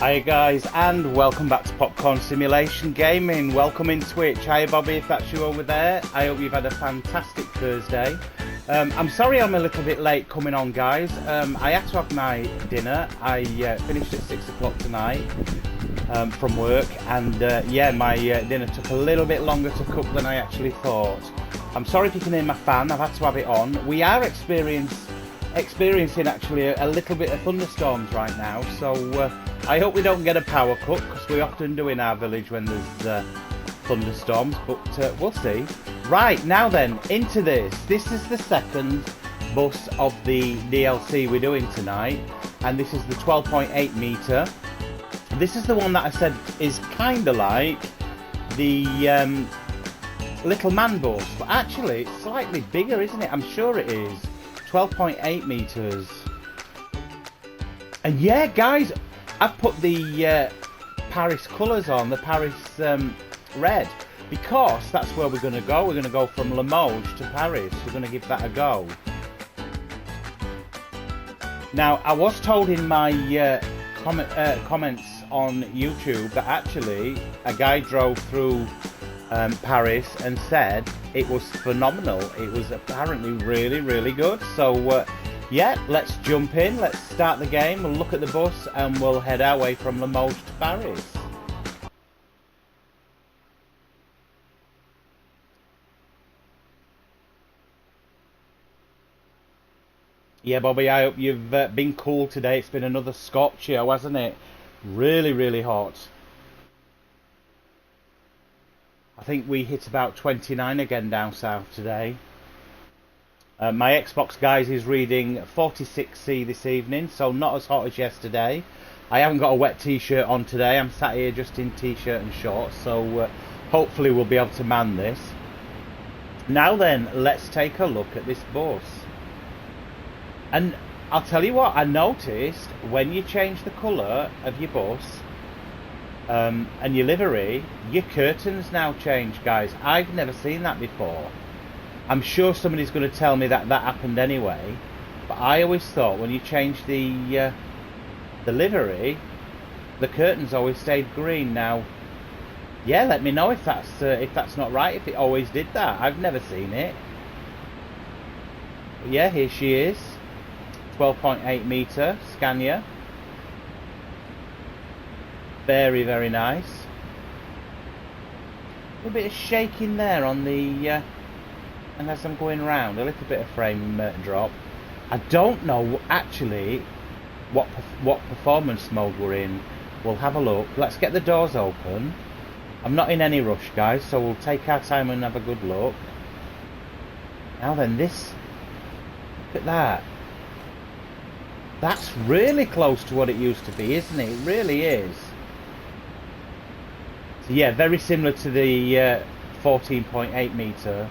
Hi guys, and welcome back to Popcorn Simulation Gaming. Welcome in Twitch. Hi Bobby, if that's you over there. I hope you've had a fantastic Thursday. I'm sorry I'm a little bit late coming on, guys. I had to have my dinner. I finished at 6 o'clock tonight from work, and yeah, my dinner took a little bit longer to cook than I actually thought. I'm sorry if you can hear my fan. I've had to have it on. We are experiencing actually a little bit of thunderstorms right now, so I hope we don't get a power cut, because we often do in our village when there's thunderstorms, but we'll see. Right, now then, into this. This is the second bus of the DLC we're doing tonight, and this is the 12.8 metre. This is the one that I said is kind of like the little man bus, but actually it's slightly bigger, isn't it? I'm sure it is. 12.8 metres. And yeah, guys, I've put the Paris colours on, the Paris red, because that's where we're going to go. We're going to go from Limoges to Paris. We're going to give that a go. Now, I was told in my comments on YouTube that actually a guy drove through Paris and said it was phenomenal. It was apparently really, really good. So yeah, let's jump in, let's start the game, we'll look at the bus and we'll head our way from Limoges to Paris. Yeah, Bobby, I hope you've been cool today. It's been another scorcher, hasn't it? Really, really hot. I think we hit about 29 again down south today. My Xbox, guys, is reading 46C this evening, so not as hot as yesterday. I haven't got a wet t-shirt on today. I'm sat here just in t-shirt and shorts, so hopefully we'll be able to man this. Now then, let's take a look at this bus. And I'll tell you what, I noticed when you change the colour of your bus and your livery, your curtains now change, guys. I've never seen that before. I'm sure somebody's going to tell me that that happened anyway, but I always thought when you change the livery, the curtains always stayed green. Now, yeah, let me know if that's not right, if it always did that. I've never seen it. But yeah, here she is, 12.8 metre Scania. Very, very nice. A little bit of shaking there on the and as I'm going round, a little bit of frame drop. I don't know actually what performance mode we're in. We'll have a look. Let's get the doors open. I'm not in any rush, guys, so we'll take our time and have a good look. Now then, this, look at that. That's really close to what it used to be, isn't it? It really is. So yeah, very similar to the 14.8 metre.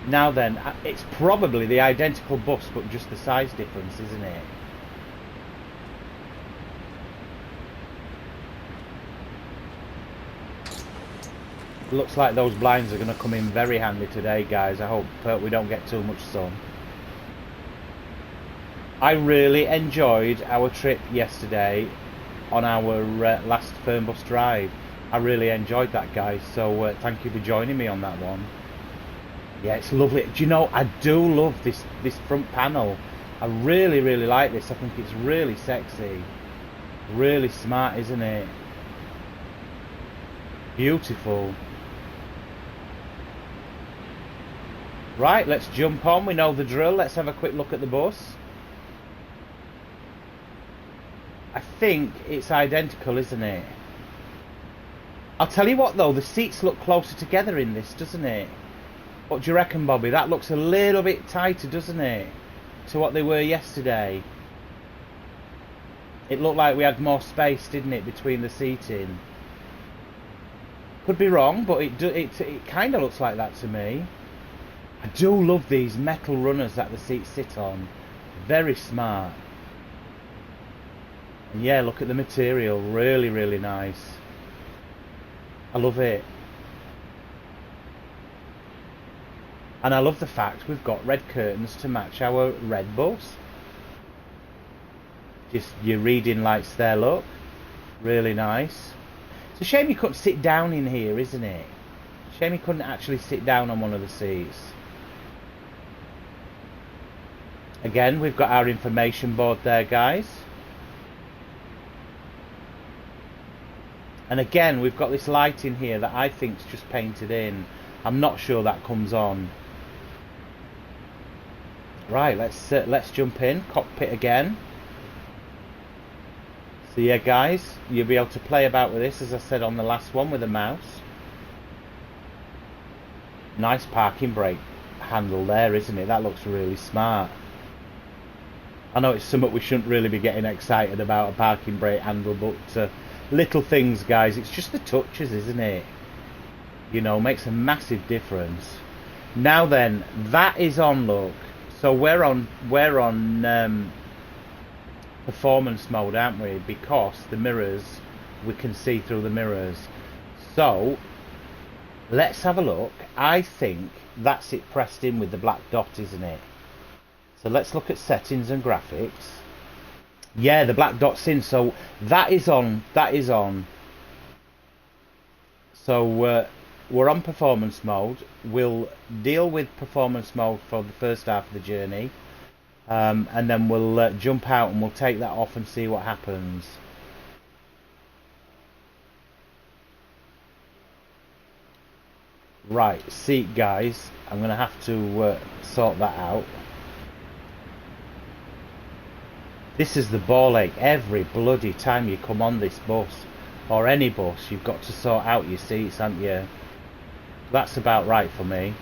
Now then, it's probably the identical bus, but just the size difference, isn't it? Looks like those blinds are going to come in very handy today, guys. I hope we don't get too much sun. I really enjoyed our trip yesterday on our last Fernbus drive. I really enjoyed that, guys, so thank you for joining me on that one. Yeah, it's lovely. Do you know, I do love this front panel. I really, really like this. I think it's really sexy. Really smart, isn't it? Beautiful. Right, let's jump on. We know the drill. Let's have a quick look at the bus. I think it's identical, isn't it? I'll tell you what, though, the seats look closer together in this, doesn't it? What do you reckon, Bobby? That looks a little bit tighter, doesn't it, to what they were yesterday? It looked like we had more space, didn't it, between the seating? Could be wrong, but it kind of looks like that to me. I do love these metal runners that the seats sit on. Very smart. And yeah, look at the material. Really, really nice. I love it. And I love the fact we've got red curtains to match our red bus. Just your reading lights there, look. Really nice. It's a shame you couldn't sit down in here, isn't it? Shame you couldn't actually sit down on one of the seats. Again, we've got our information board there, guys. And again, we've got this light in here that I think's just painted in. I'm not sure that comes on. Right, let's jump in. Cockpit again. So yeah, guys, you'll be able to play about with this, as I said on the last one, with a mouse. Nice parking brake handle there, isn't it? That looks really smart. I know it's something we shouldn't really be getting excited about, a parking brake handle, but little things, guys. It's just the touches, isn't it? You know, makes a massive difference. Now then, that is on, look. So we're on performance mode, aren't we? Because the mirrors, we can see through the mirrors. So let's have a look. I think that's it pressed in with the black dot, isn't it? So let's look at settings and graphics. Yeah, the black dot's in, so that is on. That is on. So we're on performance mode. We'll deal with performance mode for the first half of the journey, and then we'll jump out and we'll take that off and see what happens. Right, seat, guys. I'm gonna have to sort that out. This is the ball ache every bloody time you come on this bus, or any bus. You've got to sort out your seats, haven't you? That's about right for me.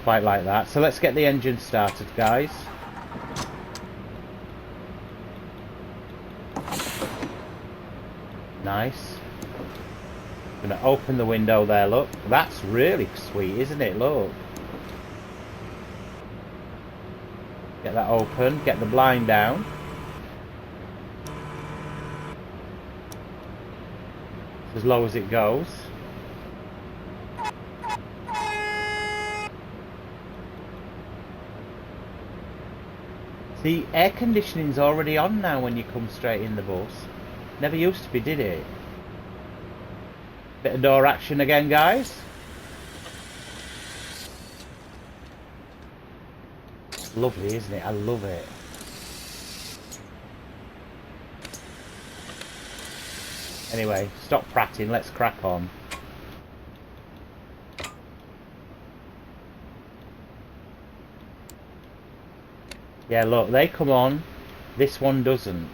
Quite like that. So let's get the engine started, guys. Nice. I'm going to open the window there, look. That's really sweet, isn't it? Look. Get that open. Get the blind down. As low as it goes. The air conditioning's already on now when you come straight in the bus. Never used to be, did it? Bit of door action again, guys. Lovely, isn't it? I love it. Anyway, stop prattling, let's crack on. Yeah, look, they come on, this one doesn't.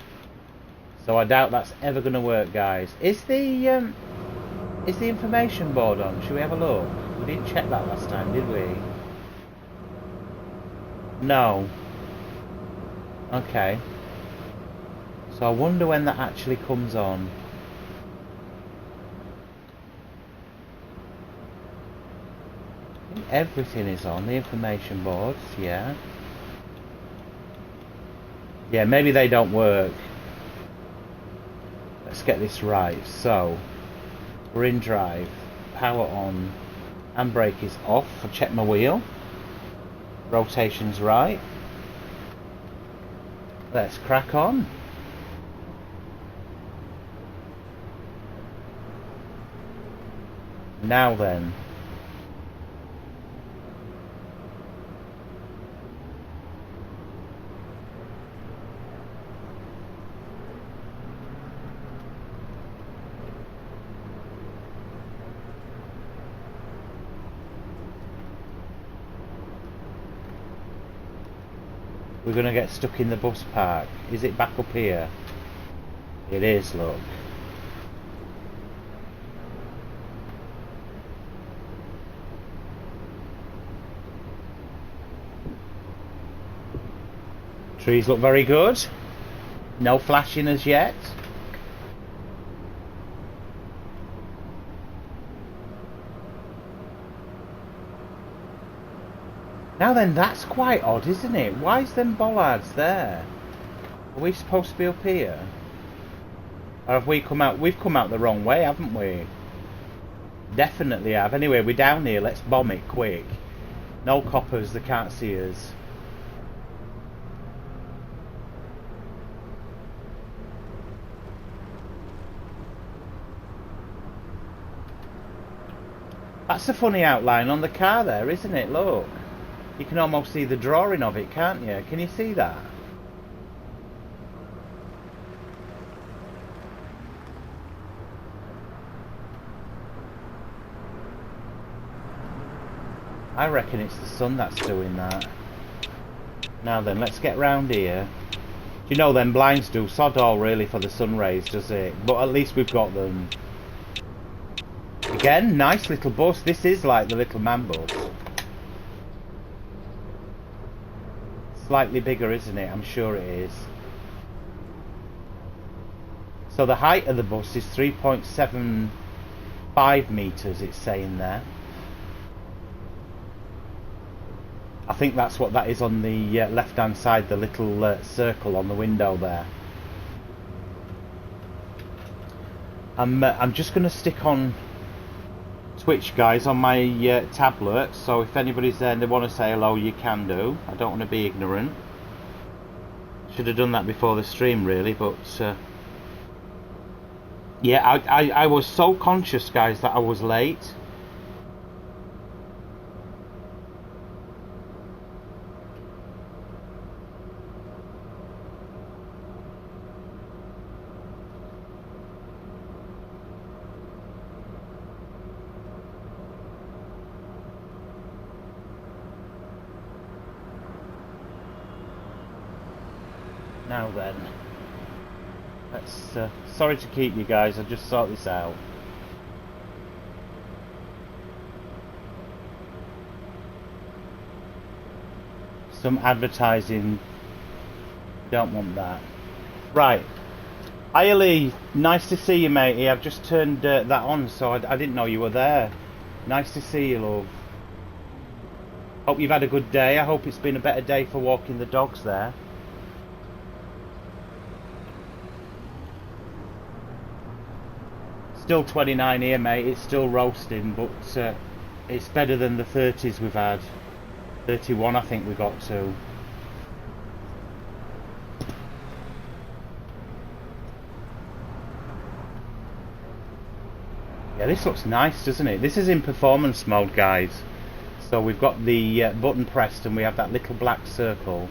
So I doubt that's ever going to work, guys. Is the information board on? Should we have a look? We didn't check that last time, did we? No. Okay. So I wonder when that actually comes on. Everything is on, the information boards, yeah. Yeah, maybe they don't work. Let's get this right. So, we're in drive, power on, handbrake is off. I'll check my wheel. Rotation's right. Let's crack on. Now then. We're going to get stuck in the bus park. Is it back up here? It is, look. Trees look very good. No flashing as yet. Now then, that's quite odd, isn't it? Why is them bollards there? Are we supposed to be up here? Or have we come out? We've come out the wrong way, haven't we? Definitely have. Anyway, we're down here. Let's bomb it quick. No coppers, they can't see us. That's a funny outline on the car there, isn't it? Look. You can almost see the drawing of it, can't you? Can you see that? I reckon it's the sun that's doing that. Now then, let's get round here. You know, them blinds do sod all really for the sun rays, does it? But at least we've got them. Again, nice little bus. This is like the little man bus. Slightly bigger, isn't it? I'm sure it is. So the height of the bus is 3.75 meters, it's saying there. I think that's what that is on the left hand side, the little circle on the window there. I'm just going to stick on Twitch, guys, on my tablet, so if anybody's there and they want to say hello, you can do. I don't want to be ignorant. Should have done that before the stream, really, but yeah, I was so conscious, guys, that I was late. Now then, let's, sorry to keep you guys, I'll just sort this out. Some advertising, don't want that. Right, hiya Lee, nice to see you, matey. I've just turned that on, so I didn't know you were there. Nice to see you, love. Hope you've had a good day. I hope it's been a better day for walking the dogs there. Still 29 here, mate. It's still roasting, but it's better than the 30s we've had. 31 I think we got to. Yeah, this looks nice, doesn't it? This is in performance mode, guys. So we've got the button pressed and we have that little black circle.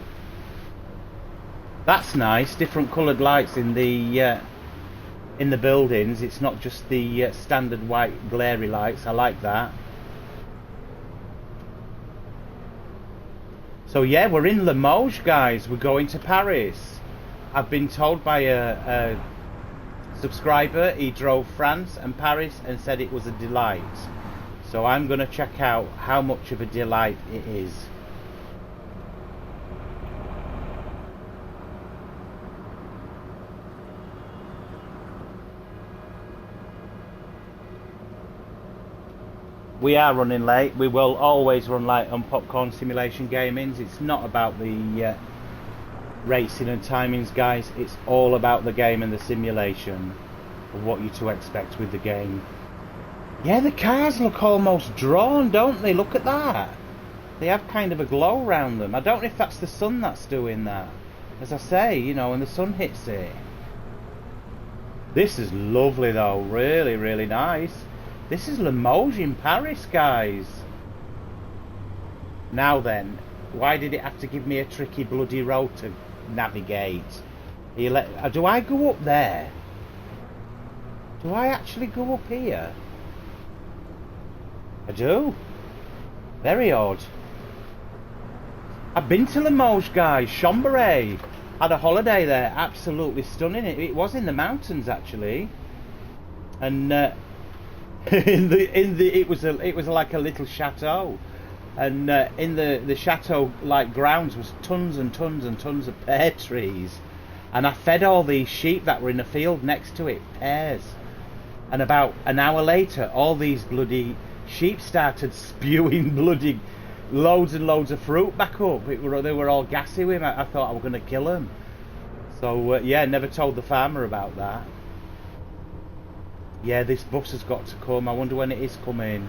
That's nice. Different coloured lights in the buildings. It's not just the standard white glary lights. I like that. So yeah, we're in Limoges, guys. We're going to Paris. I've been told by a subscriber he drove France and Paris and said it was a delight. So I'm going to check out how much of a delight it is. We are running late. We will always run late on Popcorn Simulation Gamings. It's not about the racing and timings, guys. It's all about the game and the simulation of what you're to expect with the game. Yeah, the cars look almost drawn, don't they? Look at that. They have kind of a glow around them. I don't know if that's the sun that's doing that. As I say, you know, when the sun hits it. This is lovely though. Really, really nice. This is Limoges in Paris, guys. Now then, why did it have to give me a tricky bloody road to navigate? Do I go up there? Do I actually go up here? I do. Very odd. I've been to Limoges, guys. Chambéry. Had a holiday there. Absolutely stunning. It was in the mountains, actually. And it was like a little chateau, and in the chateau like grounds was tons and tons and tons of pear trees, and I fed all these sheep that were in the field next to it pears, and about an hour later all these bloody sheep started spewing bloody loads and loads of fruit back up. They were all gassy with me. I thought I was going to kill them. So yeah, never told the farmer about that. Yeah, this bus has got to come. I wonder when it is coming.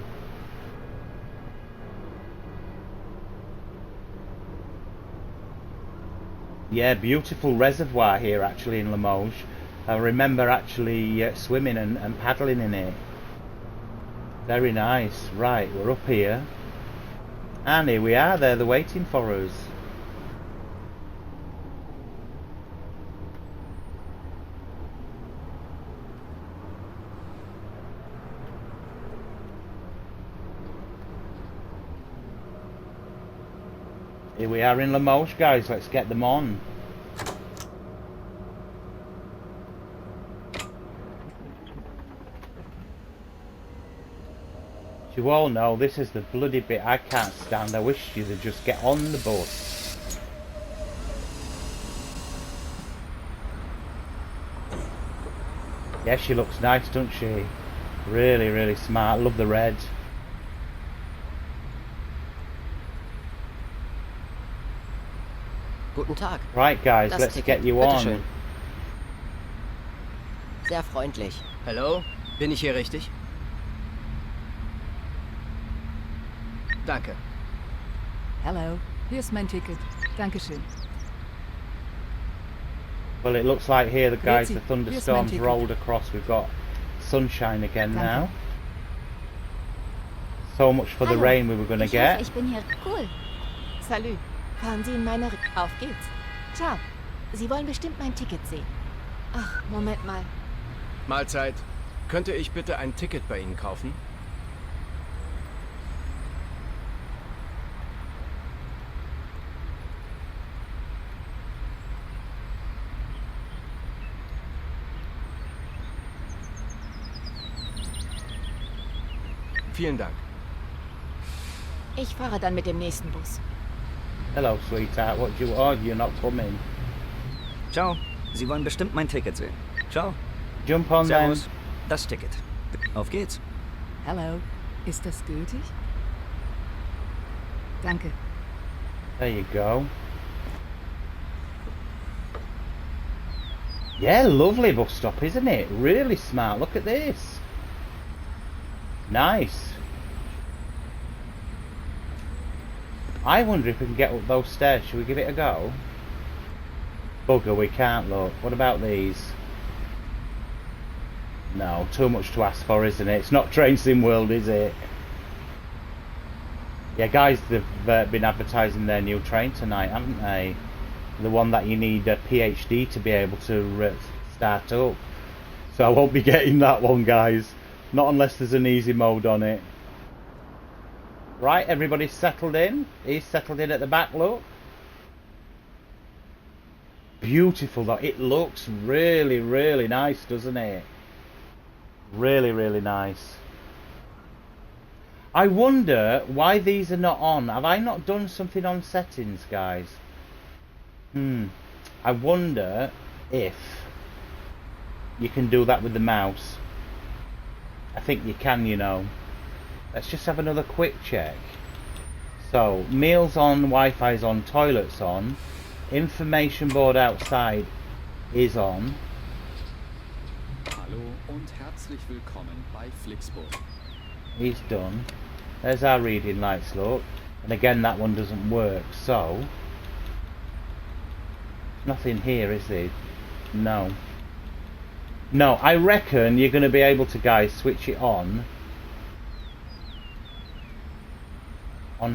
Yeah, beautiful reservoir here actually in Limoges. I remember actually swimming and paddling in it. Very nice. Right, we're up here. And here we are, they're waiting for us. Here we are in Limoges, guys, let's get them on. You all know this is the bloody bit I can't stand. I wish you'd just get on the bus. Yeah, she looks nice, doesn't she? Really, really smart. Love the red. Guten Tag. Right, guys, Das let's Ticket. get you Bitte on. schön. Sehr freundlich. Hallo? Bin ich hier richtig? Danke. Hello, hier ist mein Ticket. Dankeschön. Well, it looks like here, the guys, Grüezi. the thunderstorms Here's my rolled across. We've got sunshine again Danke. now. So much for the Hallo. rain we were going to Ich get. hoffe, ich bin hier. Cool. Salü. Fahren Sie in meine... Auf geht's. Ciao. Sie wollen bestimmt mein Ticket sehen. Ach, Moment mal. Mahlzeit. Könnte ich bitte ein Ticket bei Ihnen kaufen? Vielen Dank. Ich fahre dann mit dem nächsten Bus. Hello, sweetheart. What do you want? You're not coming. Ciao. Sie wollen bestimmt mein Ticket sehen. Ciao. Jump on then. Servus. Das Ticket. Auf geht's. Hello, ist das gültig? Danke. There you go. Yeah, lovely bus stop, isn't it? Really smart. Look at this. Nice. I wonder if we can get up those stairs. Should we give it a go? Bugger, we can't, look. What about these? No, too much to ask for, isn't it? It's not Train Sim World, is it? Yeah, guys, they've been advertising their new train tonight, haven't they? The one that you need a PhD to be able to start up. So I won't be getting that one, guys. Not unless there's an easy mode on it. Right, everybody's settled in. He's settled in at the back, look. Beautiful though. It looks really, really nice, doesn't it? Really, really nice. I wonder why these are not on. Have I not done something on settings, guys? I wonder if you can do that with the mouse. I think you can, you know. Let's just have another quick check. So, meals on, Wi-Fi's on, toilets on, information board outside is on. Hallo und herzlich willkommen bei Flixbus. He's done. There's our reading lights, look. And again, that one doesn't work, so... Nothing here, is there? No. No, I reckon you're going to be able to, guys, switch it on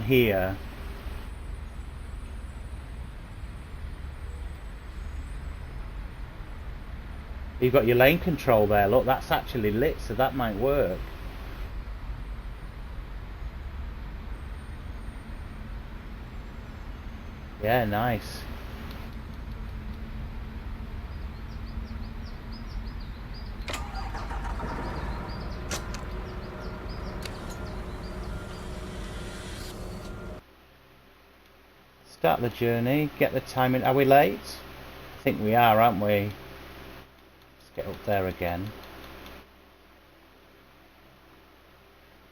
here. You've got your lane control there, look, that's actually lit, so that might work. Yeah, nice. Start the journey, get the timing. Are we late? I think we are, aren't we? Let's get up there again.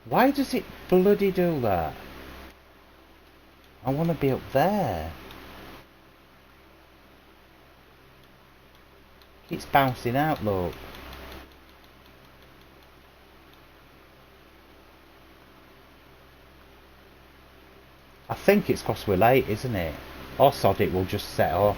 Why does it bloody do that? I want to be up there. It's bouncing out, look. I think it's because we're late, isn't it? Or sod it, we'll just set off.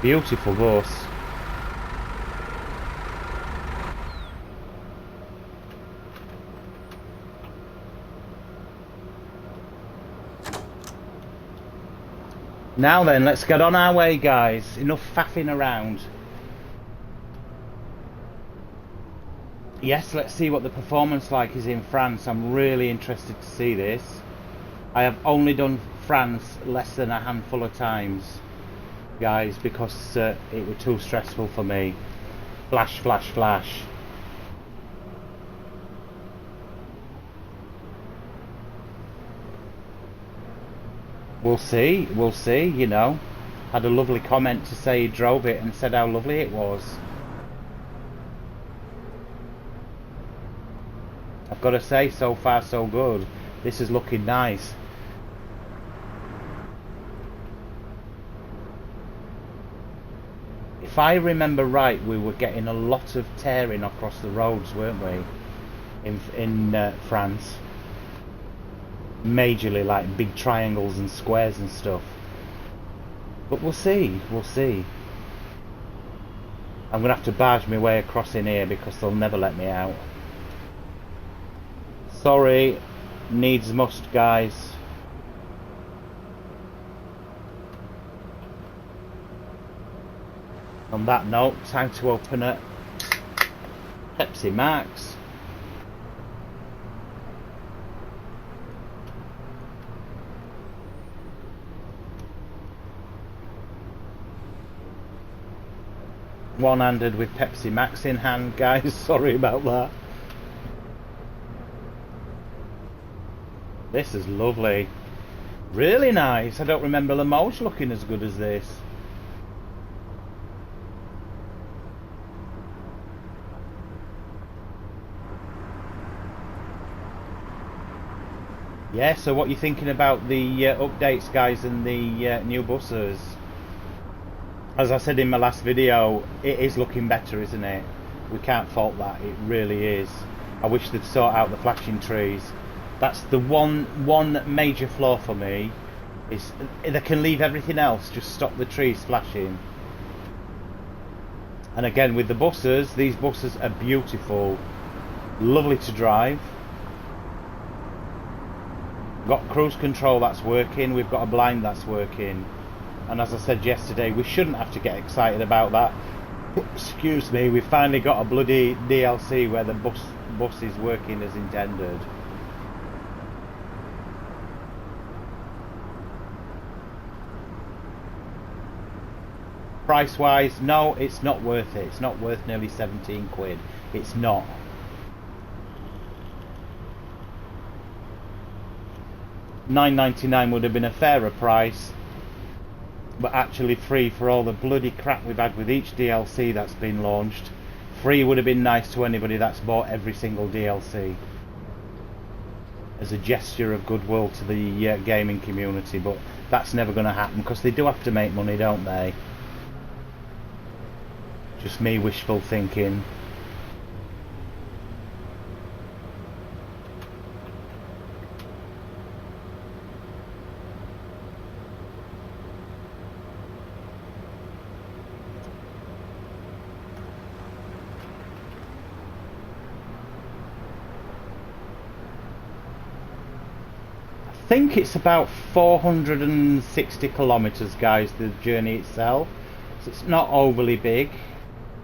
Beautiful bus. Now then, let's get on our way, guys. Enough faffing around. Yes, let's see what the performance like is in France. I'm really interested to see this. I have only done France less than a handful of times, guys, because it was too stressful for me. Flash, flash, flash. We'll see, you know. Had a lovely comment to say he drove it and said how lovely it was. I've got to say, so far so good. This is looking nice. If I remember right, we were getting a lot of tearing across the roads, weren't we? In France. Majorly, like big triangles and squares and stuff. But we'll see, we'll see. I'm gonna have to barge my way across in here because they'll never let me out. Sorry, needs must, guys. On that note, time to open a Pepsi Max. One-handed with Pepsi Max in hand, guys. Sorry about that. This is lovely. Really nice. I don't remember Limoges looking as good as this. Yeah, so what are you thinking about the updates, guys, and the new buses? As I said in my last video, it is looking better, isn't it? We can't fault that, it really is. I wish they'd sort out the flashing trees. That's the one major flaw for me, is they can leave everything else, just stop the trees flashing. And again, with the buses, these buses are beautiful, lovely to drive. We've got cruise control that's working, we've got a blind that's working. And as I said yesterday, we shouldn't have to get excited about that. Excuse me, we finally got a bloody DLC where the bus is working as intended. Price wise, no, it's not worth it. It's not worth nearly 17 quid. It's not. £9.99 would have been a fairer price, but actually free for all the bloody crap we've had with each DLC that's been launched. Free would have been nice to anybody that's bought every single DLC as a gesture of goodwill to the gaming community, but that's never going to happen because they do have to make money, don't they? Just me wishful thinking. I think it's about 460 kilometers, guys, the journey itself, so it's not overly big,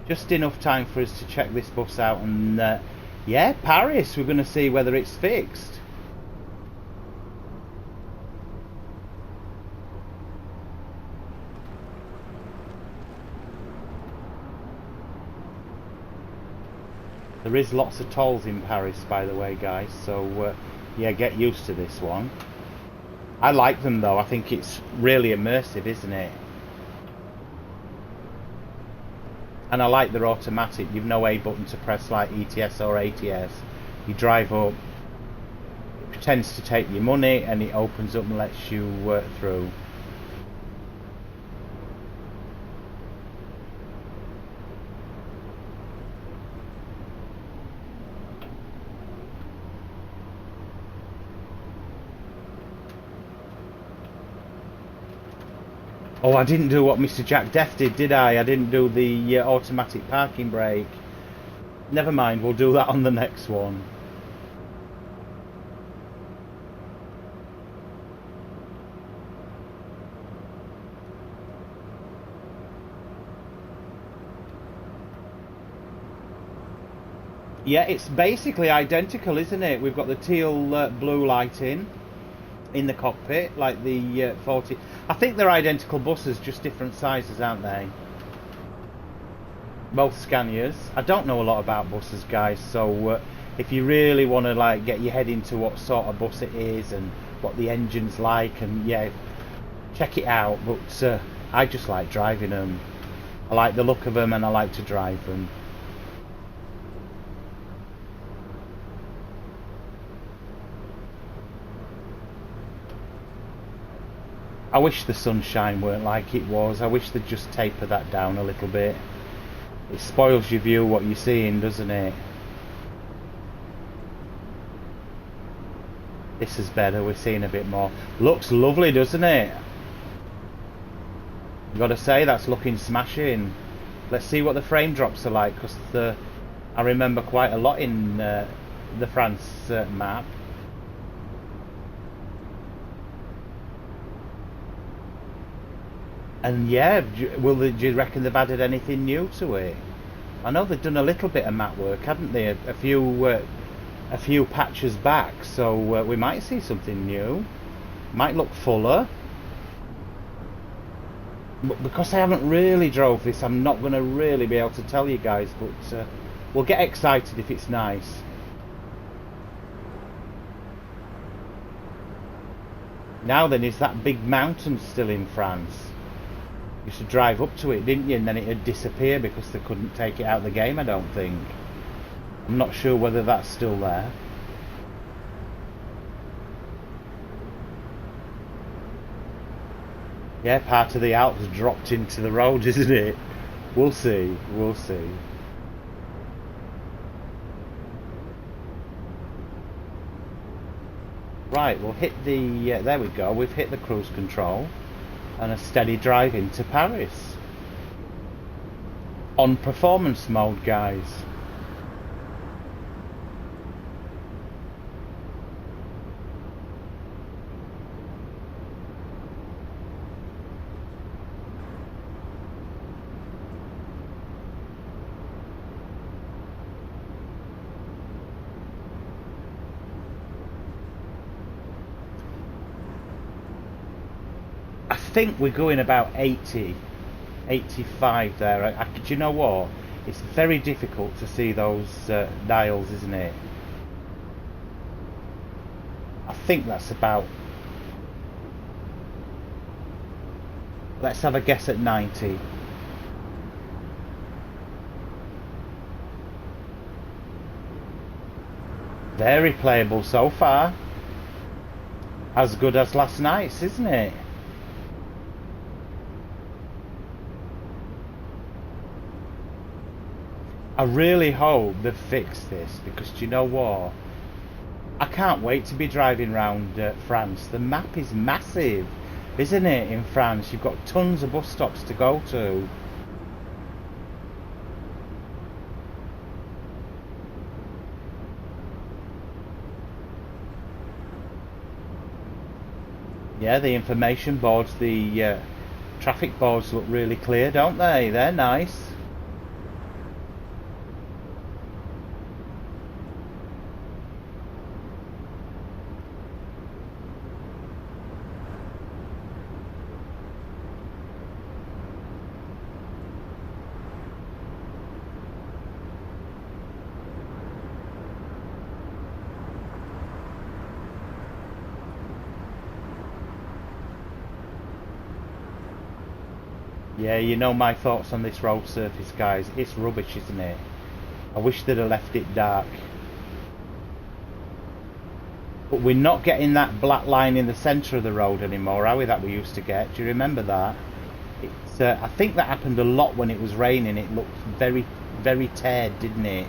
just enough time for us to check this bus out. And yeah, Paris, we're going to see whether it's fixed. There is lots of tolls in Paris, by the way, guys, so yeah, get used to this one. I like them though, I think it's really immersive, isn't it? And I like their automatic, you've no A button to press like ETS or ATS. You drive up, it pretends to take your money and it opens up and lets you work through. Oh, I didn't do what Mr. Jack Death did I? I didn't do the automatic parking brake. Never mind, we'll do that on the next one. Yeah, it's basically identical, isn't it? We've got the teal blue lighting in the cockpit, like the 40. I think they're identical buses, just different sizes, aren't they? Both Scanias. I don't know a lot about buses, guys, so if you really want to like get your head into what sort of bus it is and what the engine's like, and yeah, check it out. But I just like driving them. I like the look of them and I like to drive them. I wish the sunshine weren't like it was. I wish they'd just taper that down a little bit. It spoils your view what you're seeing, doesn't it? This is better, we're seeing a bit more. Looks lovely, doesn't it? Gotta say, that's looking smashing. Let's see what the frame drops are like, because I remember quite a lot in the France map. And yeah, do you reckon they've added anything new to it? I know they've done a little bit of mat work, haven't they? A few patches back, so we might see something new. Might look fuller. But because I haven't really drove this, I'm not going to really be able to tell you guys, but we'll get excited if it's nice. Now then, is that big mountain still in France? You used to drive up to it, didn't you? And then it would disappear because they couldn't take it out of the game, I don't think. I'm not sure whether that's still there. Yeah, part of the Alps dropped into the road, isn't it? We'll see, we'll see. Right, we'll hit the... there we go, we've hit the cruise control. And a steady drive into Paris. On performance mode, guys. I think we're going about 80, 85 there. Do you know what? It's very difficult to see those dials, isn't it? I think that's about... Let's have a guess at 90. Very playable so far. As good as last night's, isn't it? I really hope they've fixed this, because do you know what? I can't wait to be driving around France. The map is massive, isn't it, in France? You've got tons of bus stops to go to. Yeah, the information boards, the traffic boards look really clear, don't they? They're nice. Yeah, you know my thoughts on this road surface, guys. It's rubbish, isn't it? I wish they'd have left it dark. But we're not getting that black line in the centre of the road anymore, are we, that we used to get? Do you remember that? It's, I think that happened a lot when it was raining. It looked very, very teared, didn't it?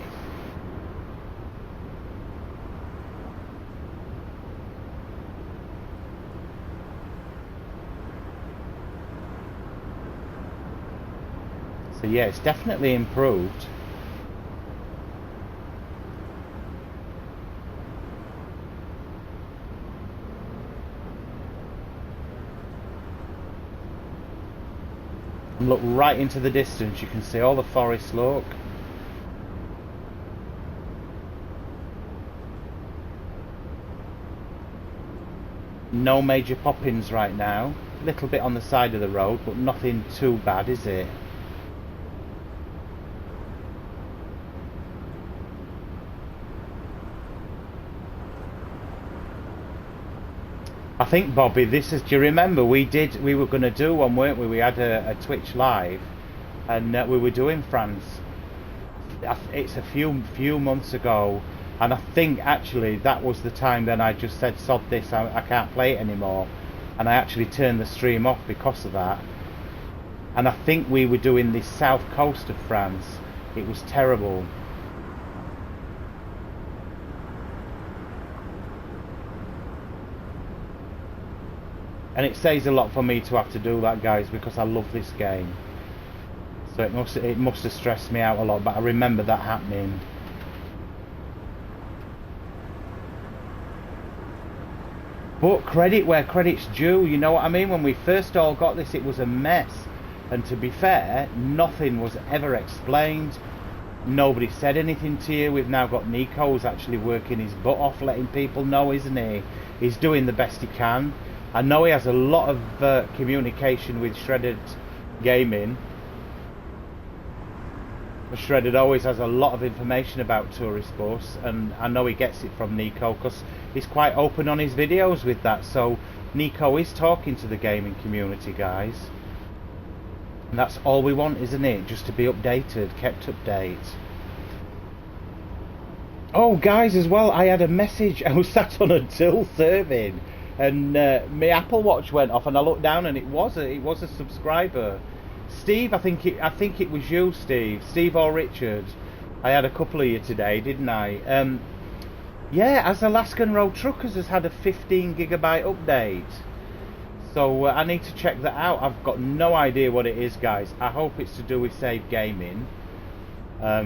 So yeah, it's definitely improved. And look right into the distance, you can see all the forest, look. No major pop-ins right now. A little bit on the side of the road, but nothing too bad, is it? I think, Bobby, this is, do you remember we were going to do one, weren't we? We had a Twitch live, and we were doing France. It's a few months ago, and I think actually that was the time then I just said, sod this, I can't play it anymore, and I actually turned the stream off because of that. And I think we were doing the south coast of France. It was terrible. And it says a lot for me to have to do that, guys, because I love this game. So it must have stressed me out a lot, but I remember that happening. But credit where credit's due, you know what I mean? When we first all got this, it was a mess. And to be fair, nothing was ever explained. Nobody said anything to you. We've now got Nico who's actually working his butt off, letting people know, isn't he? He's doing the best he can. I know he has a lot of communication with Shredded Gaming. Shredded always has a lot of information about Tourist Bus, and I know he gets it from Nico because he's quite open on his videos with that. So Nico is talking to the gaming community, guys. And that's all we want, isn't it? Just to be updated, kept update. Oh, guys, as well, I had a message. I was sat on a till serving, and my Apple Watch went off, and I looked down, and it was a subscriber, Steve. I think it was you, Steve or Richard. I had a couple of you today, didn't I? Yeah, as Alaskan Road Truckers has had a 15 gigabyte update, so I need to check that out. I've got no idea what it is, guys. I hope it's to do with Save Gaming. But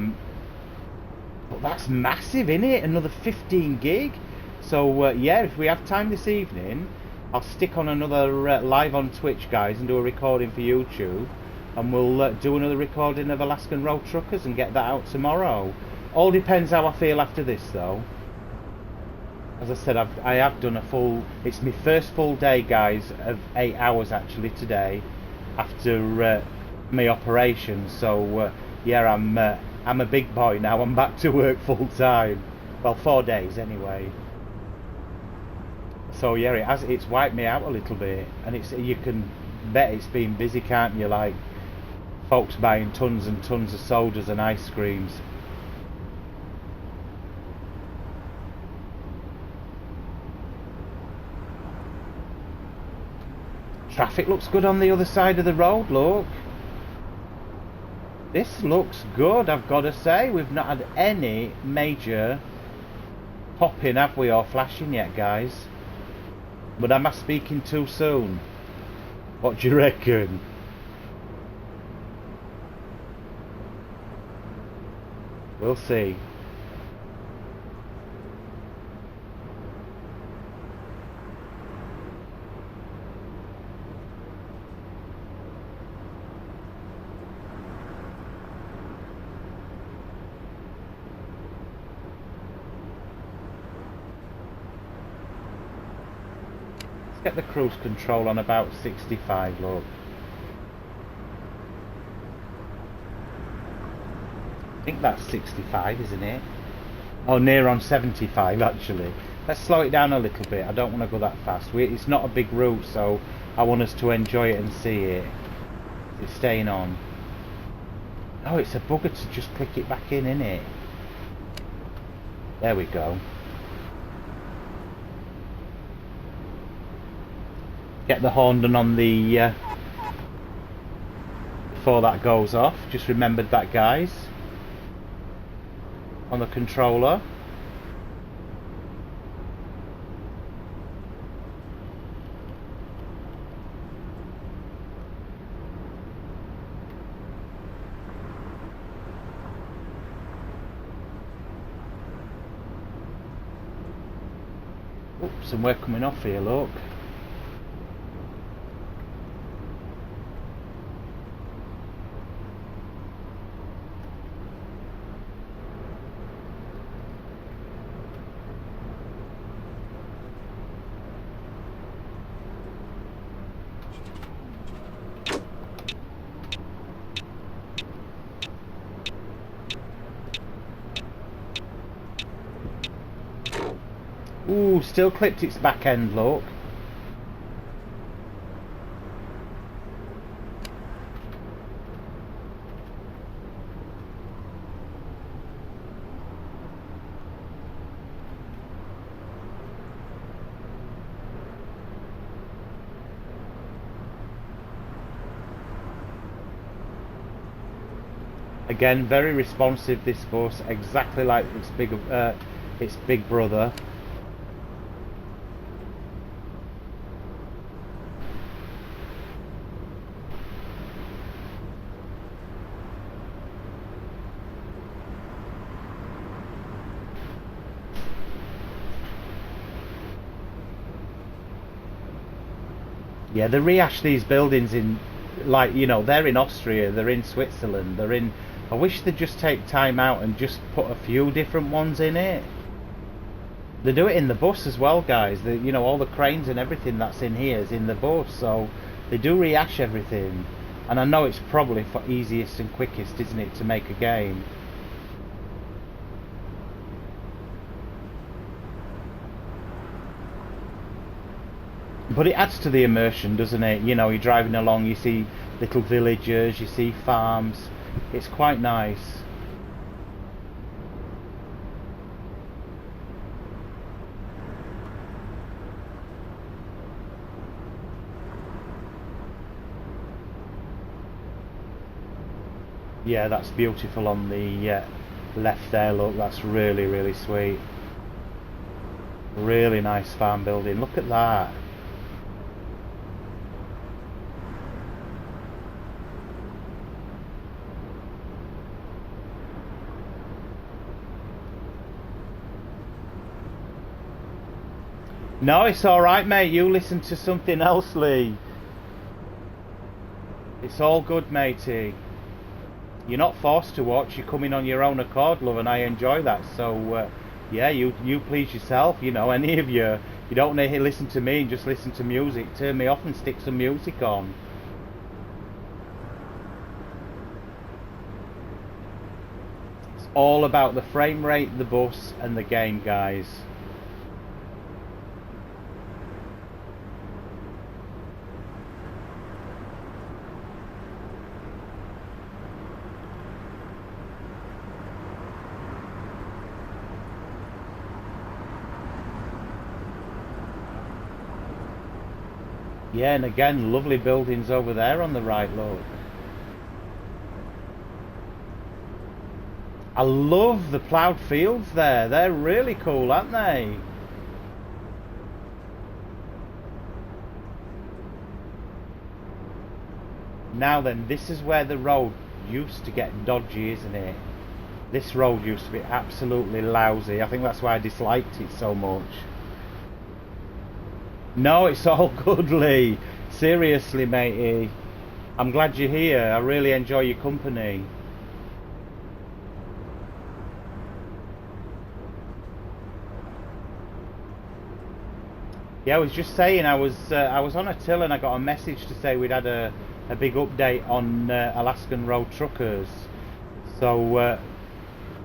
that's massive, isn't it? Another 15 gig. So yeah, if we have time this evening, I'll stick on another live on Twitch, guys, and do a recording for YouTube, and we'll do another recording of Alaskan Road Truckers and get that out tomorrow. All depends how I feel after this, though. As I said, I have done a full. It's my first full day, guys, of 8 hours actually today, after my operation. So yeah, I'm a big boy now. I'm back to work full time. Well, 4 days anyway. So yeah, it's wiped me out a little bit, and you can bet it's been busy, can't you? Like folks buying tons and tons of sodas and ice creams. Traffic looks good on the other side of the road, look. This looks good, I've got to say. We've not had any major pop-in, have we, or flashing yet, guys? But am I speaking too soon? What do you reckon? We'll see. Get the cruise control on about 65, look. I think that's 65, isn't it? Oh, near on 75 actually. Let's slow it down a little bit. I don't want to go that fast. It's not a big route, so I want us to enjoy it and see it. It's staying on. Oh, it's a bugger to just click it back in, innit? There we go. Get the horn done on the before that goes off. Just remembered that, guys. On the controller. Oops, and we're coming off here, look. Ooh, still clipped its back end, look. Again, very responsive, this bus, exactly like its big brother. Yeah, they rehash these buildings in, like, you know, they're in Austria, they're in Switzerland, they're in... I wish they'd just take time out and just put a few different ones in it. They do it in the bus as well, guys. You know, all the cranes and everything that's in here is in the bus, so they do rehash everything. And I know it's probably for easiest and quickest, isn't it, to make a game. But it adds to the immersion, doesn't it? You know, you're driving along, you see little villages, you see farms. It's quite nice. Yeah, that's beautiful on the left there, look, that's really, really sweet. Really nice farm building, look at that. No, it's alright, mate. You listen to something else, Lee. It's all good, matey. You're not forced to watch. You're coming on your own accord, love, and I enjoy that. So, yeah, you please yourself. You know, any of you. You don't need to listen to me and just listen to music. Turn me off and stick some music on. It's all about the frame rate, the bus, and the game, guys. Yeah, and again, lovely buildings over there on the right, look. I love the ploughed fields there. They're really cool, aren't they? Now then, this is where the road used to get dodgy, isn't it? This road used to be absolutely lousy. I think that's why I disliked it so much. No, it's all good, Lee. Seriously, matey. I'm glad you're here. I really enjoy your company. Yeah, I was just saying, I was on a till and I got a message to say we'd had a big update on Alaskan Road Truckers. So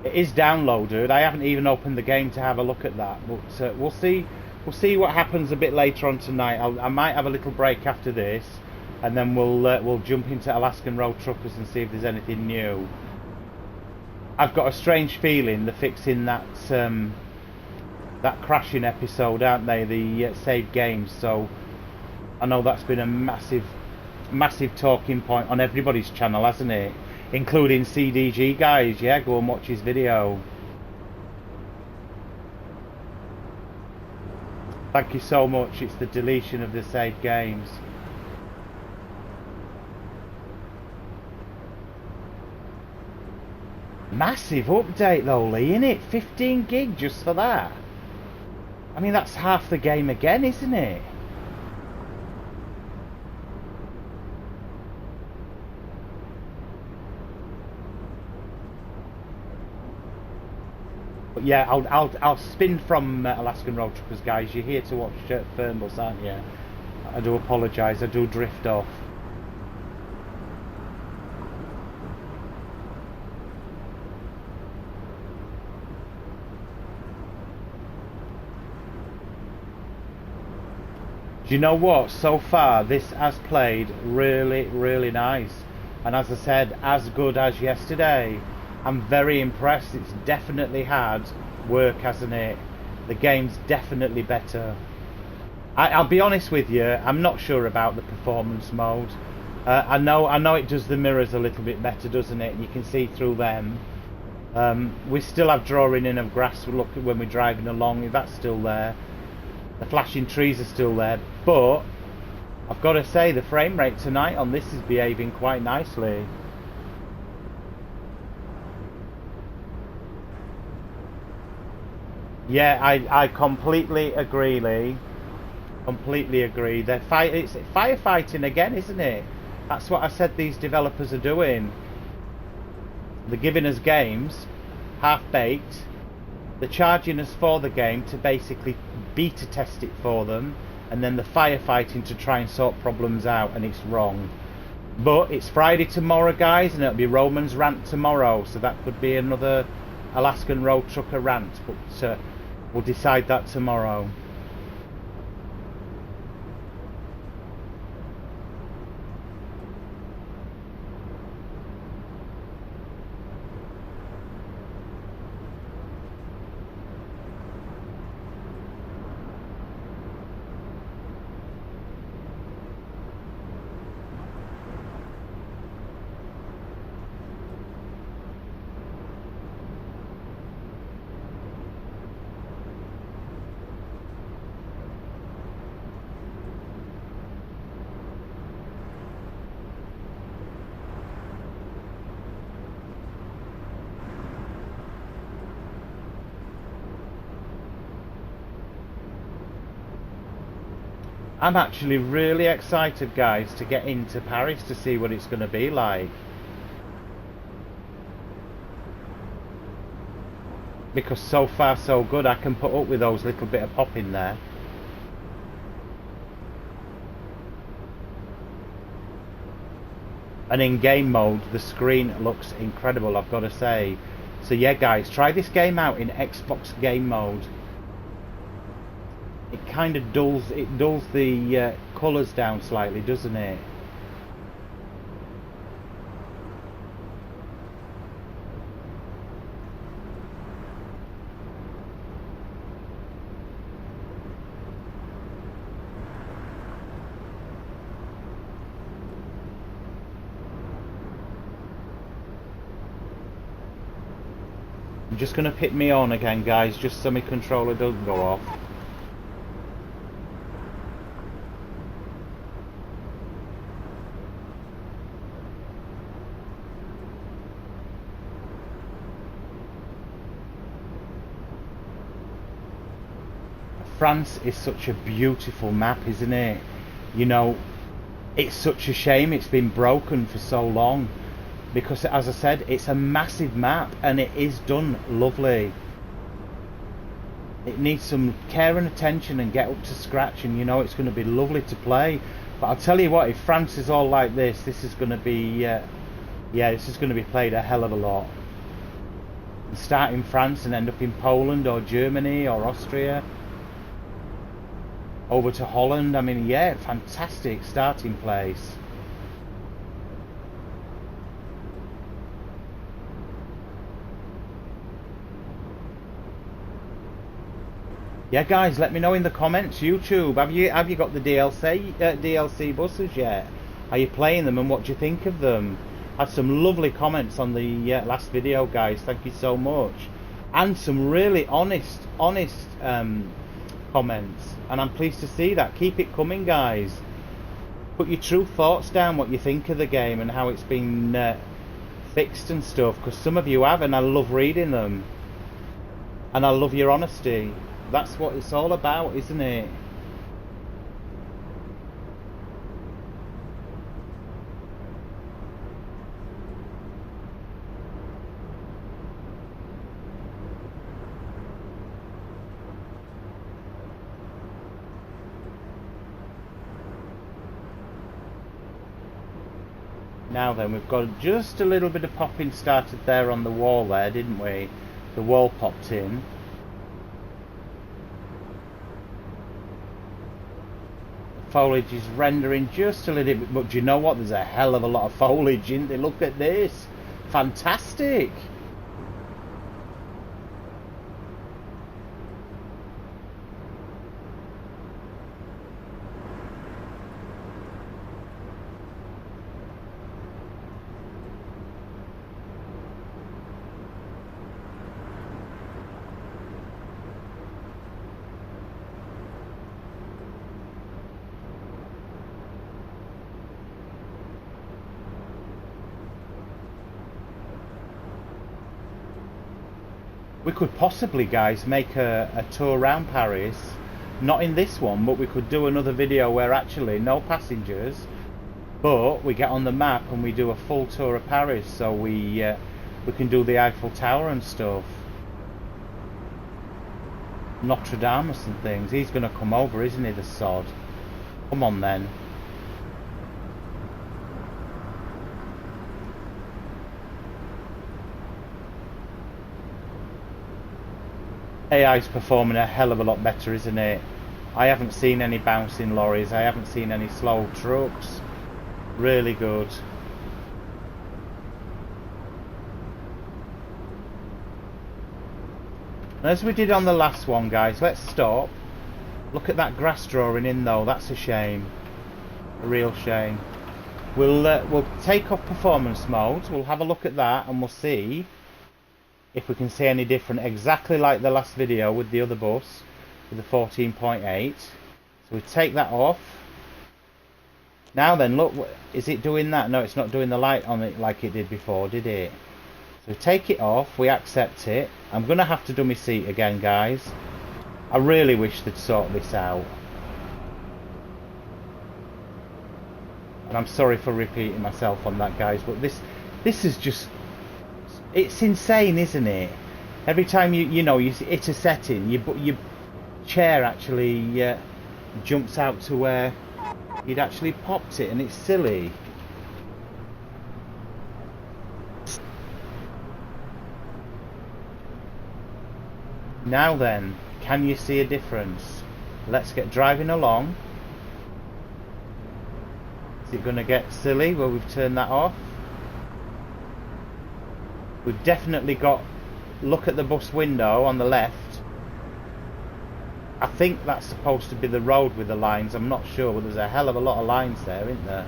it is downloaded. I haven't even opened the game to have a look at that, but we'll see. We'll see what happens a bit later on tonight. I might have a little break after this, and then we'll jump into Alaskan Road Truckers and see if there's anything new. I've got a strange feeling they're fixing that that crashing episode, aren't they? The saved games. So I know that's been a massive talking point on everybody's channel, hasn't it? Including CDG guys. Yeah, go and watch his video. Thank you so much. It's the deletion of the saved games. Massive update though, Lee, innit? 15 gig just for that. I mean, that's half the game again, isn't it? But yeah, I'll spin from Alaskan Road Truckers, guys. You're here to watch Fernbus, aren't you? I do apologise. I do drift off. Do you know what? So far, this has played really, really nice. And as I said, as good as yesterday. I'm very impressed. It's definitely had work, hasn't it? The game's definitely better. I'll be honest with you, I'm not sure about the performance mode. I know it does the mirrors a little bit better, doesn't it? You can see through them. We still have drawing in of grass. Look at when we're driving along, that's still there. The flashing trees are still there, but I've got to say the frame rate tonight on this is behaving quite nicely. Yeah, I completely agree, Lee. Completely agree. It's firefighting again, isn't it? That's what I said these developers are doing. They're giving us games, half-baked. They're charging us for the game to basically beta test it for them, and then the firefighting to try and sort problems out, and it's wrong. But it's Friday tomorrow, guys, and it'll be Roman's rant tomorrow, so that could be another Alaskan Road Trucker rant, but we'll decide that tomorrow. I'm actually really excited, guys, to get into Paris to see what it's going to be like. Because so far so good, I can put up with those little bit of pop in there. And in game mode, the screen looks incredible, I've got to say. So yeah, guys, try this game out in Xbox game mode. It kind of dulls the colours down slightly, doesn't it? I'm just going to put me on again, guys, just so my controller doesn't go off. France is such a beautiful map, isn't it? You know, it's such a shame it's been broken for so long, because as I said, it's a massive map and it is done lovely. It needs some care and attention and get up to scratch, and you know it's going to be lovely to play. But I'll tell you what, if France is all like this, this is going to be yeah, this is going to be played a hell of a lot. Start in France and end up in Poland or Germany or Austria, over to Holland. I mean, yeah, fantastic starting place. Yeah, guys, let me know in the comments. YouTube, have you got the DLC buses yet? Are you playing them, and what do you think of them? Had some lovely comments on the last video, guys. Thank you so much, and some really honest comments, and I'm pleased to see that. Keep it coming, guys. Put your true thoughts down, what you think of the game and how it's been fixed and stuff, because some of you have, and I love reading them, and I love your honesty. That's what it's all about, isn't it? Now then, we've got just a little bit of popping started there on the wall there, didn't we? The wall popped in. The foliage is rendering just a little bit, but do you know what? There's a hell of a lot of foliage, isn't there? Look at this. Fantastic. We could possibly, guys, make a tour around Paris. Not in this one, but we could do another video where actually no passengers, but we get on the map and we do a full tour of Paris, so we can do the Eiffel Tower and stuff. Notre Dame and things. He's going to come over, isn't he, the sod? Come on then. AI's performing a hell of a lot better, isn't it? I haven't seen any bouncing lorries, I haven't seen any slow trucks. Really good. And as we did on the last one, guys, let's stop. Look at that grass drawing in though, that's a shame. A real shame. We'll take off performance mode, we'll have a look at that and we'll see if we can see any different, exactly like the last video with the other bus, with the 14.8. So we take that off. Now then, look, is it doing that? No, it's not doing the light on it like it did before, did it? So we take it off, we accept it. I'm going to have to do my seat again, guys. I really wish they'd sort this out. And I'm sorry for repeating myself on that, guys, but this is just... It's insane, isn't it? Every time you hit a setting, your chair actually jumps out to where you'd actually popped it, and it's silly. Now then, can you see a difference? Let's get driving along. Is it going to get silly where we've turned that off? We've definitely got, look at the bus window on the left. I think that's supposed to be the road with the lines, I'm not sure, but there's a hell of a lot of lines there, isn't there?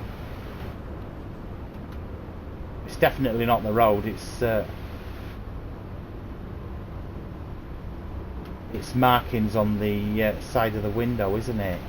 It's definitely not the road, it's markings on the side of the window, isn't it?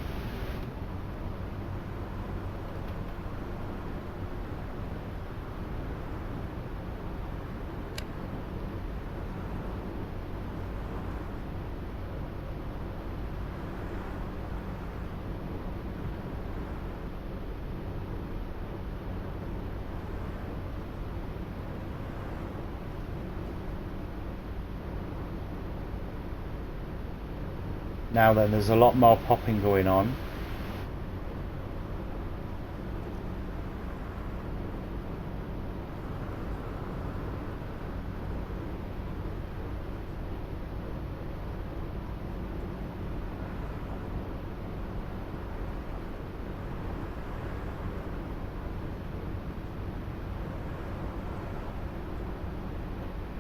Now then, there's a lot more popping going on.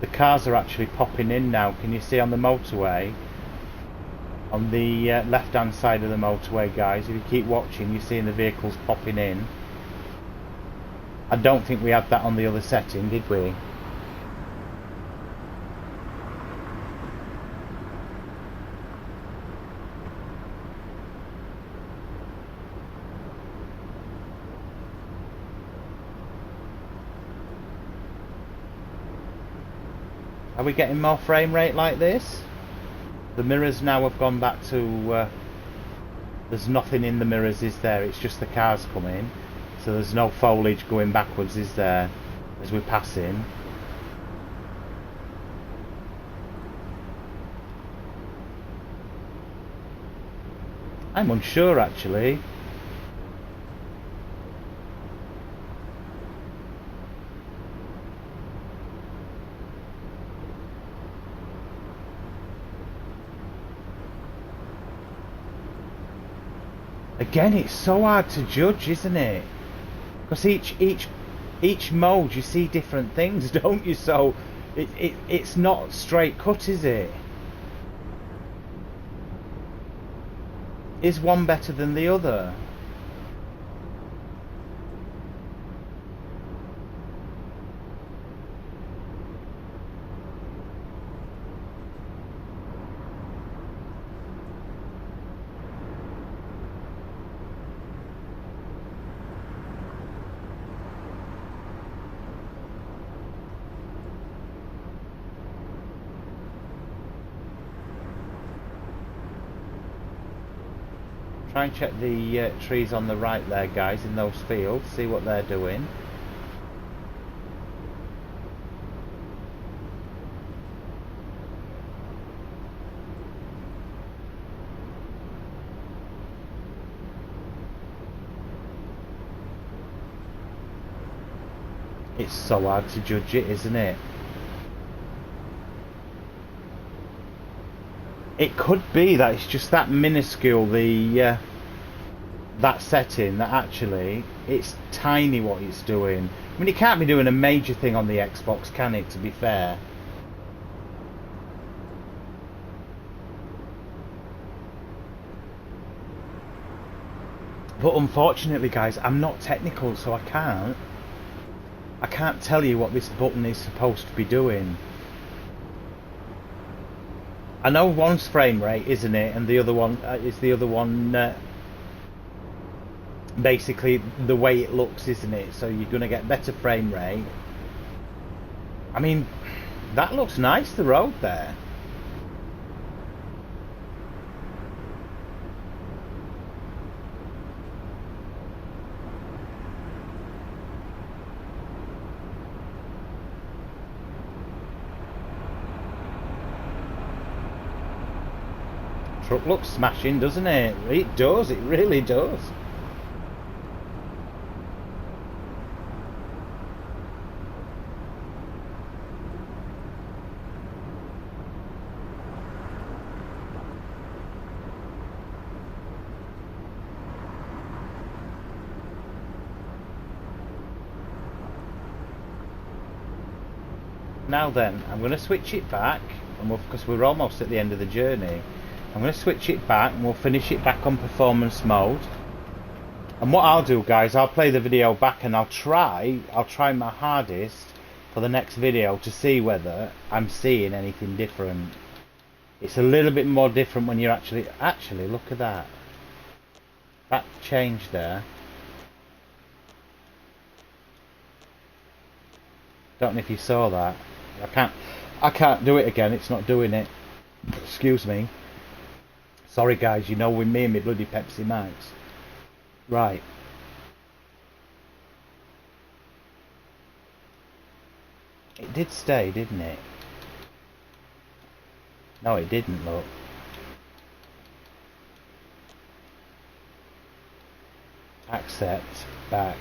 The cars are actually popping in now. Can you see on the motorway? On the left-hand side of the motorway, guys, if you keep watching, you're seeing the vehicles popping in. I don't think we had that on the other setting, did we? Are we getting more frame rate like this? The mirrors now have gone back to... there's nothing in the mirrors, is there? It's just the cars coming. So there's no foliage going backwards, is there? As we're passing. I'm unsure, actually. Again, it's so hard to judge, isn't it? Because each mode you see different things, don't you? So it's not straight cut, is it? Is one better than the other? Try and check the trees on the right there, guys, in those fields. See what they're doing. It's so hard to judge it, isn't it? It could be that it's just that minuscule, that setting, that actually it's tiny what it's doing. I mean, it can't be doing a major thing on the Xbox, can it, to be fair? But unfortunately, guys, I'm not technical, so I can't tell you what this button is supposed to be doing. I know one's frame rate, isn't it, and the other one is the other one. Basically, the way it looks, isn't it? So you're going to get better frame rate. I mean, that looks nice. The road there. Truck looks smashing, doesn't it? It does, it really does. Now then, I'm going to switch it back, and because we're almost at the end of the journey. I'm going to switch it back and we'll finish it back on performance mode. And what I'll do, guys, I'll play the video back and I'll try my hardest for the next video to see whether I'm seeing anything different. It's a little bit more different when you're actually look at that. That change there. Don't know if you saw that. I can't do it again, it's not doing it. Excuse me. Sorry guys, you know with me and my bloody Pepsi Max. Right. It did stay, didn't it? No, it didn't, look. Accept, back.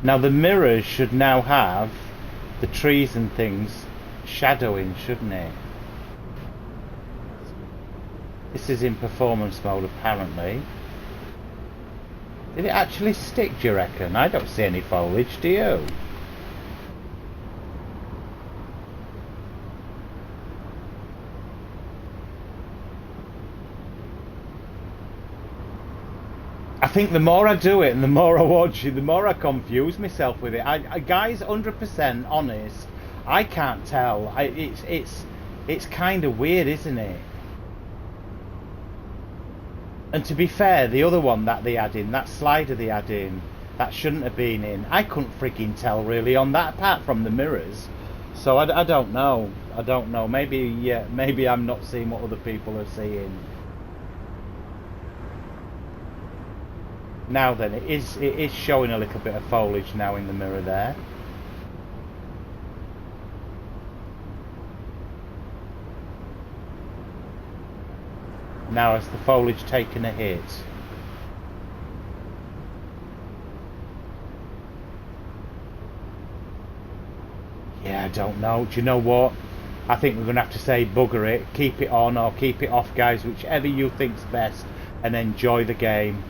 Now the mirrors should now have the trees and things shadowing, shouldn't it? This is in performance mode apparently. Did it actually stick, do you reckon? I don't see any foliage, do you? I think the more I do it and the more I watch it, the more I confuse myself with it. Guys, 100% honest, I can't tell. It's kind of weird, isn't it? And to be fair, the other one that they had in, that slider they had in, that shouldn't have been in, I couldn't frigging tell really on that, apart from the mirrors. So I don't know. I don't know. Maybe I'm not seeing what other people are seeing. Now then, it is showing a little bit of foliage now in the mirror there. Now has the foliage taken a hit? Yeah, I don't know. Do you know what? I think we're going to have to say bugger it, keep it on or keep it off, guys, whichever you think's best, and enjoy the game.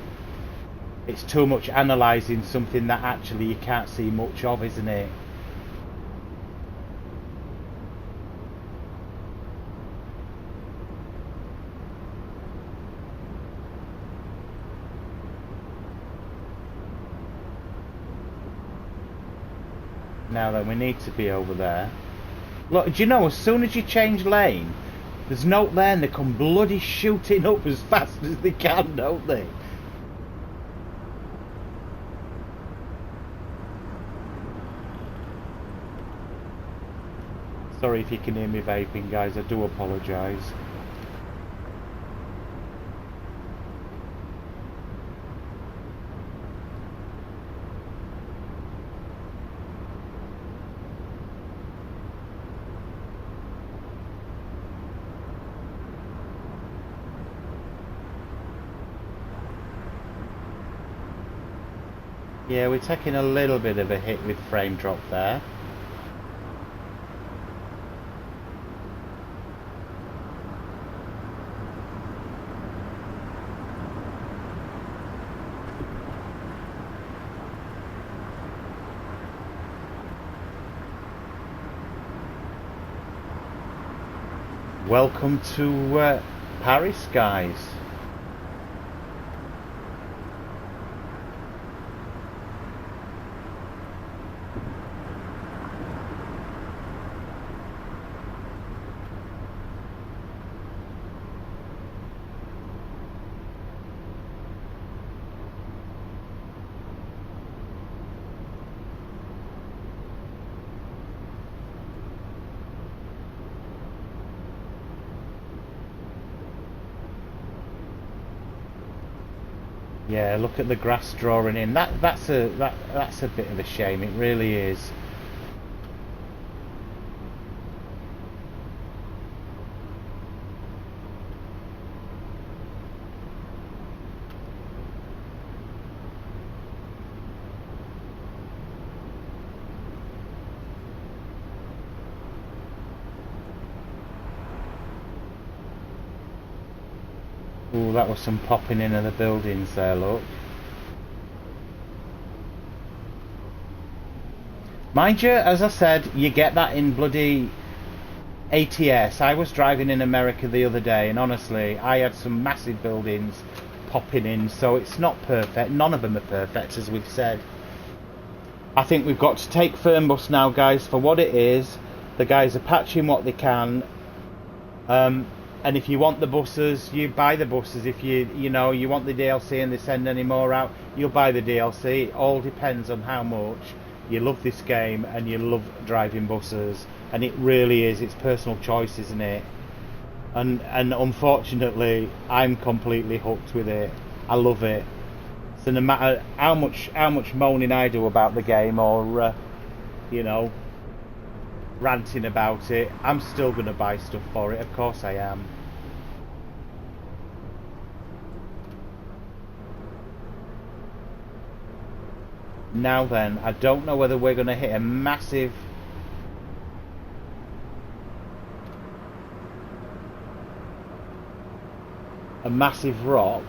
It's too much analysing something that actually you can't see much of, isn't it? Now then, we need to be over there. Look, do you know, as soon as you change lane, there's no there and they come bloody shooting up as fast as they can, don't they? Sorry if you can hear me vaping, guys, I do apologise. Yeah, we're taking a little bit of a hit with frame drop there. Welcome to Paris, guys. Yeah, look at the grass drawing in. That's a bit of a shame. It really is. Ooh, that was some popping in of the buildings there, look. Mind you, as I said, you get that in bloody ATS. I was driving in America the other day, and honestly, I had some massive buildings popping in, so it's not perfect. None of them are perfect, as we've said. I think we've got to take Fernbus now, guys, for what it is. The guys are patching what they can. And if you want the buses, you buy the buses. If you want the DLC and they send any more out, you'll buy the DLC. It all depends on how much you love this game and you love driving buses. And it really is, it's personal choice, isn't it? And unfortunately, I'm completely hooked with it. I love it. So no matter how much moaning I do about the game or ranting about it, I'm still going to buy stuff for it. Of course I am. Now then, I don't know whether we're going to hit a massive rock.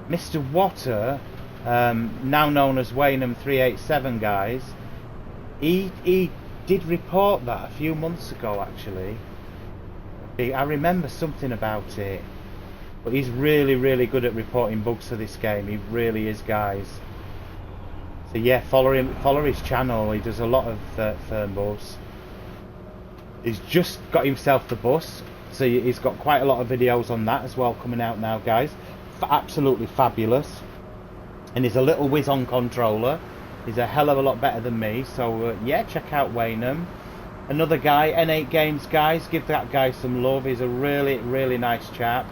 Mr. Water, now known as Waynham 387, guys, he did report that a few months ago, actually. I remember something about it. But he's really, really good at reporting bugs for this game. He really is, guys. So yeah, follow him, follow his channel. He does a lot of Fernbus. He's just got himself the bus, so he's got quite a lot of videos on that as well coming out now, guys. Absolutely fabulous. And he's a little whiz on controller. He's a hell of a lot better than me. So yeah, check out Waynham. Another guy, N8 Games, guys. Give that guy some love. He's a really, really nice chap.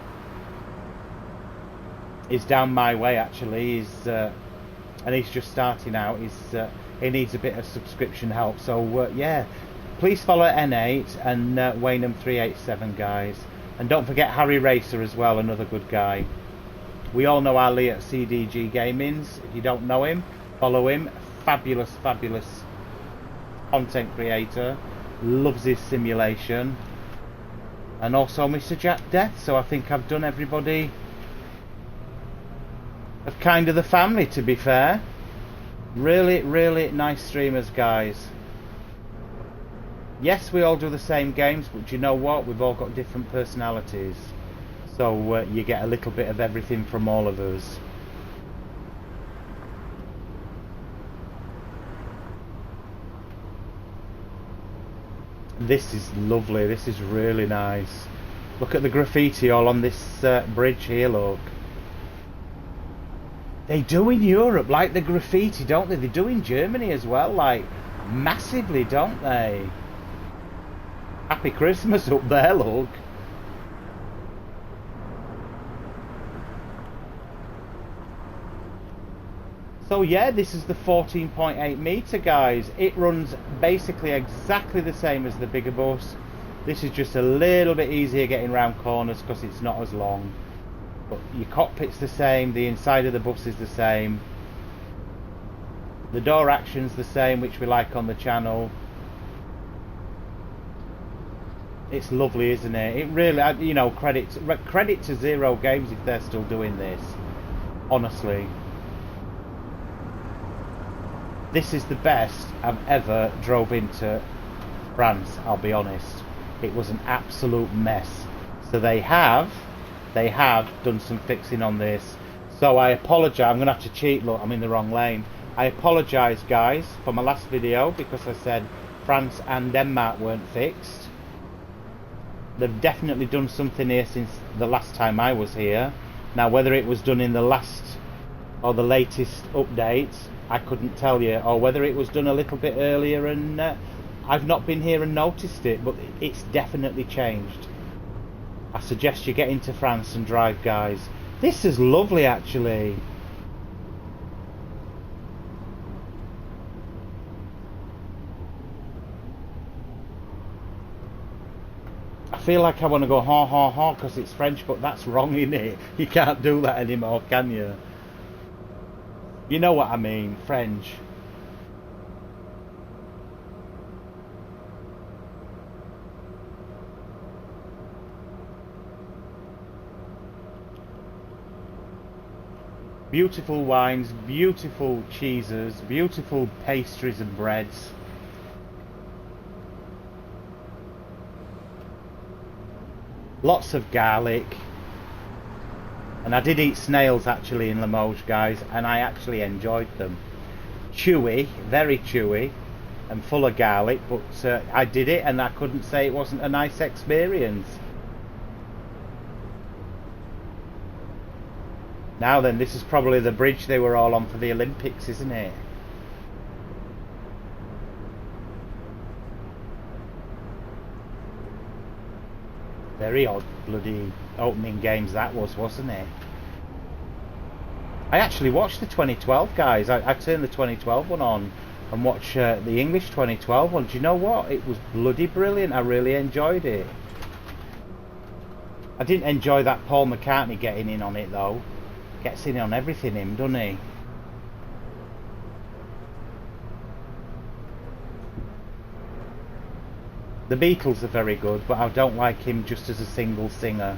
He's down my way actually. And he's just starting out. He needs a bit of subscription help. So yeah, please follow N8 and Waynham 387, guys. And don't forget Harry Racer as well, another good guy. We all know Ali at CDG Gamings. If you don't know him, follow him. Fabulous, fabulous content creator. Loves his simulation. And also Mr. Jack Death. So I think I've done everybody of kind of the family, to be fair. Really, really nice streamers, guys. Yes, we all do the same games, but you know what? We've all got different personalities. So you get a little bit of everything from all of us. This is lovely. This is really nice. Look at the graffiti all on this bridge here, look. They do in Europe, like the graffiti, don't they? They do in Germany as well, like, massively, don't they? Happy Christmas up there, look. So yeah, this is the 14.8 metre, guys. It runs basically exactly the same as the bigger bus. This is just a little bit easier getting round corners because it's not as long. But your cockpit's the same, the inside of the bus is the same. The door action's the same, which we like on the channel. It's lovely, isn't it? It really, you know, credit to Zero Games if they're still doing this. Honestly. This is the best I've ever drove into France, I'll be honest. It was an absolute mess. So they have done some fixing on this. So I apologise, I'm going to have to cheat, look, I'm in the wrong lane. I apologise, guys, for my last video because I said France and Denmark weren't fixed. They've definitely done something here since the last time I was here. Now whether it was done in the last or the latest update, I couldn't tell you, or whether it was done a little bit earlier and I've not been here and noticed it, but it's definitely changed. I suggest you get into France and drive, guys. This is lovely, actually. I feel like I want to go ha ha ha because it's French, but that's wrong, isn't it? You can't do that anymore, can you? You know what I mean, French. Beautiful wines, beautiful cheeses, beautiful pastries and breads. Lots of garlic. And I did eat snails actually in Limoges, guys, and I actually enjoyed them. Chewy, very chewy, and full of garlic, but I did it and I couldn't say it wasn't a nice experience. Now then, this is probably the bridge they were all on for the Olympics, isn't it? Very odd bloody opening games that was, wasn't it? I actually watched the 2012, guys. I turned the 2012 one on and watched the English 2012 one. Do you know what? It was bloody brilliant. I really enjoyed it. I didn't enjoy that Paul McCartney getting in on it, though. Gets in on everything, him, doesn't he? The Beatles are very good, but I don't like him just as a single singer.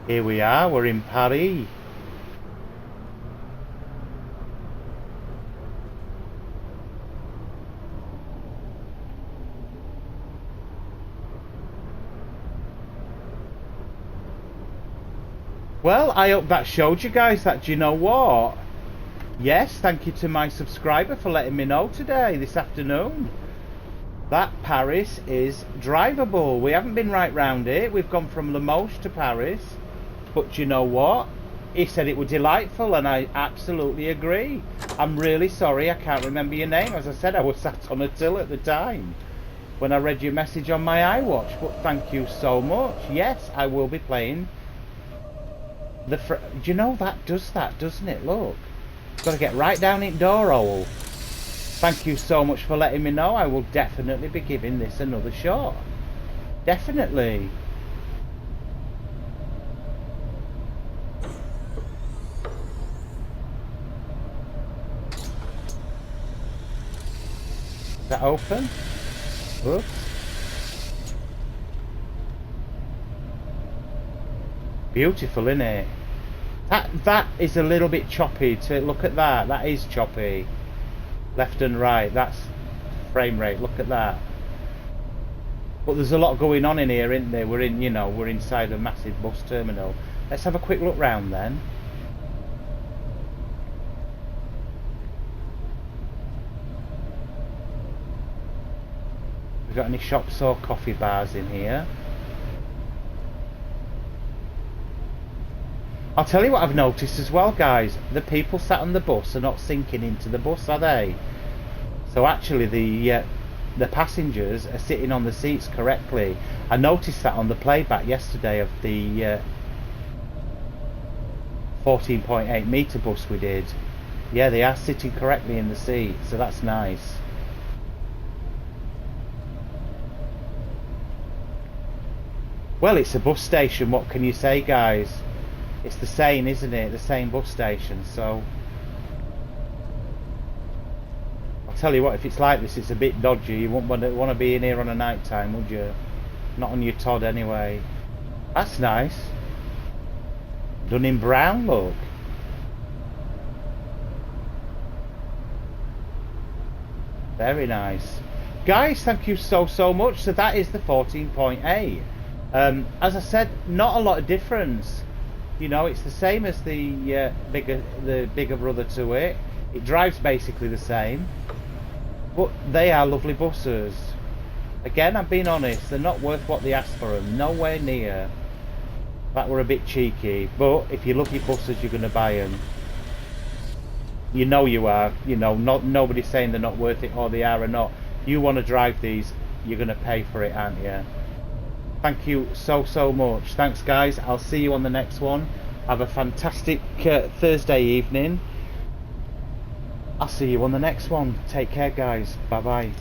Here we are, we're in Paris. Well, I hope that showed you guys that, do you know what? Yes, thank you to my subscriber for letting me know today, this afternoon, that Paris is drivable. We haven't been right round it. We've gone from Limoges to Paris. But do you know what? He said it was delightful, and I absolutely agree. I'm really sorry I can't remember your name. As I said, I was sat on a till at the time when I read your message on my iWatch. But thank you so much. Yes, I will be playing the... Do you know that does that, doesn't it? Look. Got to get right down in door hole. Thank you so much for letting me know. I will definitely be giving this another shot. Definitely. Is that open? Oops. Beautiful, isn't it? That is a little bit choppy. To look at that. That is choppy. Left and right. That's frame rate. Look at that. But there's a lot going on in here, isn't there? We're in, you know, we're inside a massive bus terminal. Let's have a quick look round then. Got any shops or coffee bars in here? I'll tell you what I've noticed as well, guys. The people sat on the bus are not sinking into the bus, are they? So actually the passengers are sitting on the seats correctly. I noticed that on the playback yesterday of the 14.8 metre bus we did. Yeah, they are sitting correctly in the seat, so that's nice. Well, it's a bus station, what can you say, guys? It's the same, isn't it? The same bus station, so... I'll tell you what, if it's like this, it's a bit dodgy. You wouldn't want to be in here on a night time, would you? Not on your Todd, anyway. That's nice. Done in brown, look. Very nice. Guys, thank you so much. So that is the 14.8. As I said, not a lot of difference. You know, it's the same as the bigger brother to it. It drives basically the same, but they are lovely buses. Again, I'm being honest, they're not worth what they asked for them. Nowhere near. That were a bit cheeky, but if you love your buses, you're going to buy them. You know you are. You know, nobody's saying they're not worth it or they are or not. You want to drive these, you're going to pay for it, aren't you? Thank you so much. Thanks, guys. I'll see you on the next one. Have a fantastic Thursday evening. I'll see you on the next one. Take care, guys. Bye bye.